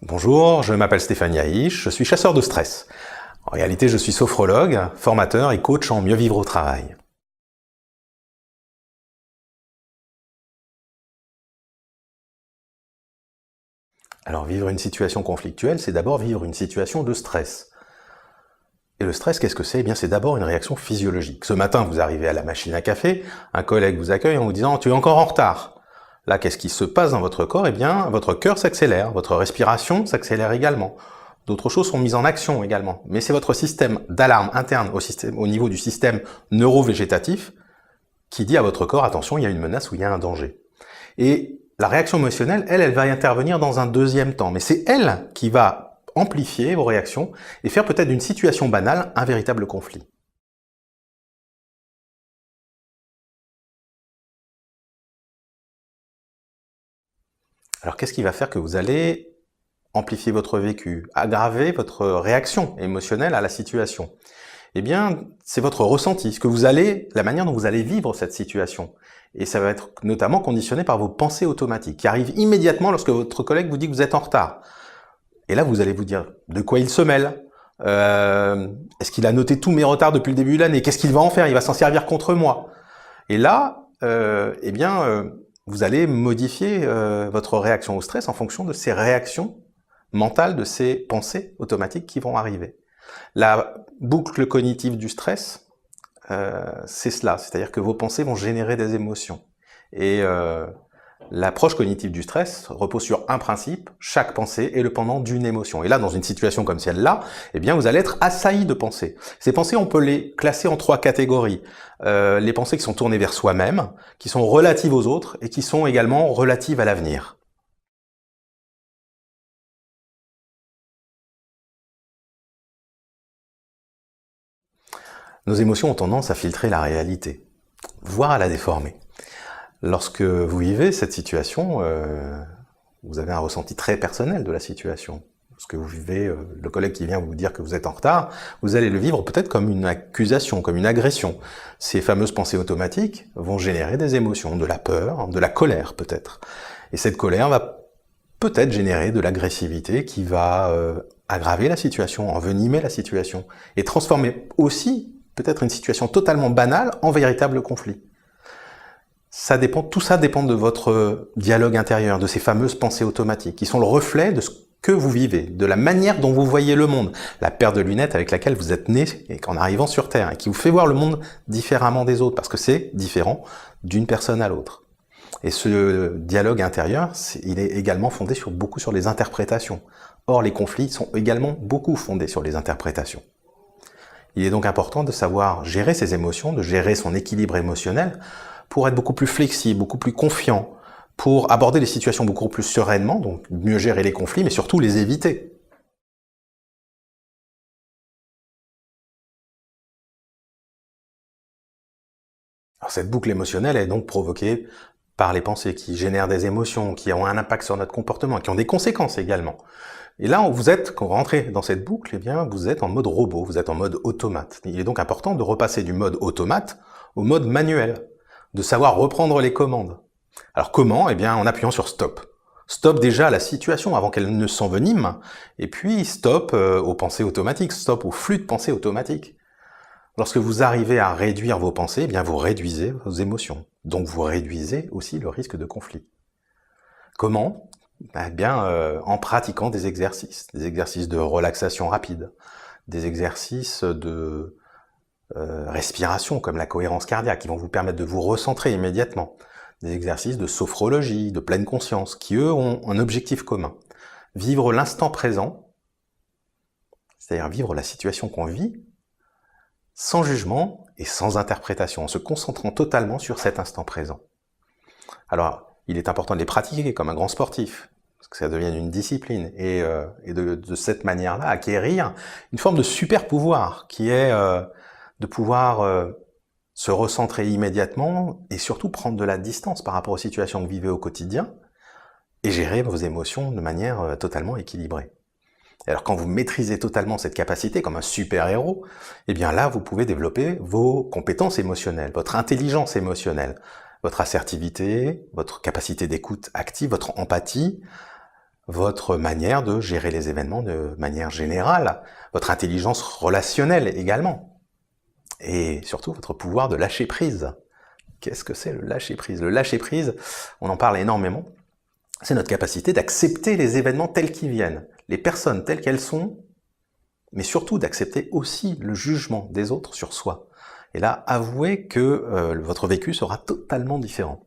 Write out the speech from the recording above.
Bonjour, je m'appelle Stéphane Yahish, je suis chasseur de stress. En réalité, je suis sophrologue, formateur et coach en mieux vivre au travail. Alors, vivre une situation conflictuelle, c'est d'abord vivre une situation de stress. Et le stress, qu'est-ce que c'est? Eh bien, c'est d'abord une réaction physiologique. Ce matin, vous arrivez à la machine à café, un collègue vous accueille en vous disant « Tu es encore en retard ». Là, qu'est-ce qui se passe dans votre corps? Eh bien, votre cœur s'accélère, votre respiration s'accélère également. D'autres choses sont mises en action également. Mais c'est votre système d'alarme interne au niveau du système neurovégétatif qui dit à votre corps « Attention, il y a une menace ou il y a un danger ». Et la réaction émotionnelle, elle va intervenir dans un deuxième temps. Mais c'est elle qui va amplifier vos réactions et faire peut-être d'une situation banale un véritable conflit. Alors qu'est-ce qui va faire que vous allez amplifier votre vécu, aggraver votre réaction émotionnelle à la situation? Eh bien, c'est votre ressenti, la manière dont vous allez vivre cette situation. Et ça va être notamment conditionné par vos pensées automatiques, qui arrivent immédiatement lorsque votre collègue vous dit que vous êtes en retard. Et là, vous allez vous dire de quoi il se mêle. Est-ce qu'il a noté tous mes retards depuis le début de l'année? Qu'est-ce qu'il va en faire? Il va s'en servir contre moi. Et là, vous allez modifier votre réaction au stress en fonction de ces réactions mentales, de ces pensées automatiques qui vont arriver. La boucle cognitive du stress, c'est cela, c'est-à-dire que vos pensées vont générer des émotions. Et l'approche cognitive du stress repose sur un principe: chaque pensée est le pendant d'une émotion. Et là, dans une situation comme celle-là, eh bien, vous allez être assailli de pensées. Ces pensées, on peut les classer en 3 catégories. Les pensées qui sont tournées vers soi-même, qui sont relatives aux autres et qui sont également relatives à l'avenir. Nos émotions ont tendance à filtrer la réalité, voire à la déformer. Lorsque vous vivez cette situation, vous avez un ressenti très personnel de la situation. Lorsque vous vivez le collègue qui vient vous dire que vous êtes en retard, vous allez le vivre peut-être comme une accusation, comme une agression. Ces fameuses pensées automatiques vont générer des émotions, de la peur, de la colère peut-être. Et cette colère va peut-être générer de l'agressivité qui va aggraver la situation, envenimer la situation, et transformer aussi peut-être une situation totalement banale en véritable conflit. Tout ça dépend de votre dialogue intérieur, de ces fameuses pensées automatiques, qui sont le reflet de ce que vous vivez, de la manière dont vous voyez le monde, la paire de lunettes avec laquelle vous êtes né en arrivant sur Terre, et qui vous fait voir le monde différemment des autres, parce que c'est différent d'une personne à l'autre. Et ce dialogue intérieur, il est également fondé beaucoup sur les interprétations. Or, les conflits sont également beaucoup fondés sur les interprétations. Il est donc important de savoir gérer ses émotions, de gérer son équilibre émotionnel, pour être beaucoup plus flexible, beaucoup plus confiant, pour aborder les situations beaucoup plus sereinement, donc mieux gérer les conflits, mais surtout les éviter. Alors cette boucle émotionnelle est donc provoquée par les pensées qui génèrent des émotions, qui ont un impact sur notre comportement, qui ont des conséquences également. Et là, quand vous rentrez dans cette boucle, eh bien, vous êtes en mode robot, vous êtes en mode automate. Il est donc important de repasser du mode automate au mode manuel, de savoir reprendre les commandes. Alors comment? Eh bien, en appuyant sur stop. Stop déjà à la situation avant qu'elle ne s'envenime, et puis stop aux pensées automatiques, stop au flux de pensées automatiques. Lorsque vous arrivez à réduire vos pensées, eh bien, vous réduisez vos émotions. Donc vous réduisez aussi le risque de conflit. Comment? Eh bien, en pratiquant des exercices de relaxation rapide, des exercices de respiration comme la cohérence cardiaque qui vont vous permettre de vous recentrer immédiatement, des exercices de sophrologie, de pleine conscience qui eux ont un objectif commun: vivre l'instant présent, c'est-à-dire vivre la situation qu'on vit sans jugement et sans interprétation, en se concentrant totalement sur cet instant présent. Alors, il est important de les pratiquer comme un grand sportif, parce que ça devient une discipline, et de cette manière-là acquérir une forme de super pouvoir qui est de pouvoir se recentrer immédiatement et surtout prendre de la distance par rapport aux situations que vous vivez au quotidien et gérer vos émotions de manière totalement équilibrée. Et alors quand vous maîtrisez totalement cette capacité comme un super-héros, eh bien là vous pouvez développer vos compétences émotionnelles, votre intelligence émotionnelle, votre assertivité, votre capacité d'écoute active, votre empathie, votre manière de gérer les événements de manière générale, votre intelligence relationnelle également, et surtout votre pouvoir de lâcher prise. Qu'est-ce que c'est le lâcher prise? Le lâcher prise, on en parle énormément, c'est notre capacité d'accepter les événements tels qu'ils viennent, les personnes telles qu'elles sont, mais surtout d'accepter aussi le jugement des autres sur soi. Et là, avouez que votre vécu sera totalement différent.